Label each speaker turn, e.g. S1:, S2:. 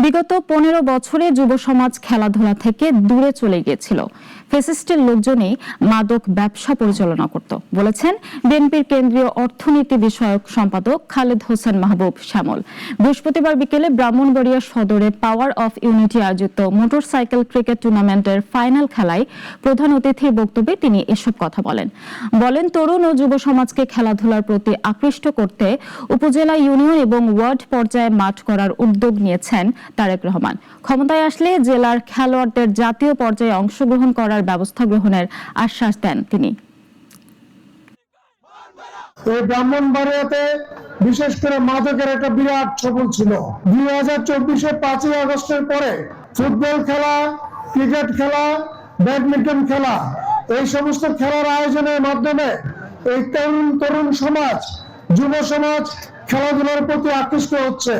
S1: বিগত 15 বছরে যুব সমাজ খেলাধুলা থেকে দূরে চলে গিয়েছিল। ফ্যাসিস্টের লোকজনই মাদক ব্যবসা পরিচালনা করত বলেছেন বিএনপির কেন্দ্রীয় অর্থনীতি বিষয়ক সম্পাদক খালেদ হোসেন মাহবুব শ্যামল। বৃহস্পতিবার বিকেলে ব্রাহ্মণবাড়িয়া সদরে পাওয়ার অফ ইউনিটি আয়োজিত মোটরসাইকেল ক্রিকেট টুর্নামেন্টের ফাইনাল খেলায় প্রধান অতিথির বক্তব্যে তিনি এসব কথা বলেন তরুণ ও যুব সমাজকে খেলাধুলার প্রতি আকৃষ্ট করতে উপজেলা, ইউনিয়ন এবং ওয়ার্ড পর্যায়ে মাঠ করার উদ্যোগ নিয়েছেন তারেক রহমান। ক্ষমতায় আসলে জেলার খেলোয়াড়দের জাতীয় পর্যায়ে অংশগ্রহণ করার ব্যবস্থা গ্রহণের আশ্বাস দেন তিনি।
S2: এই ব্রাহ্মণবাড়িয়াতে বিশেষ করে মাদকের একটা বিরাট ছবল ছিল। 2024-এ 5ই আগস্টের পরে ফুটবল খেলা, ক্রিকেট খেলা, ব্যাডমিন্টন খেলা, এই সমস্ত খেলার আয়োজনের মাধ্যমে এই তরুণ সমাজ, যুব সমাজ খেলাধুলার প্রতি আকৃষ্ট হচ্ছে।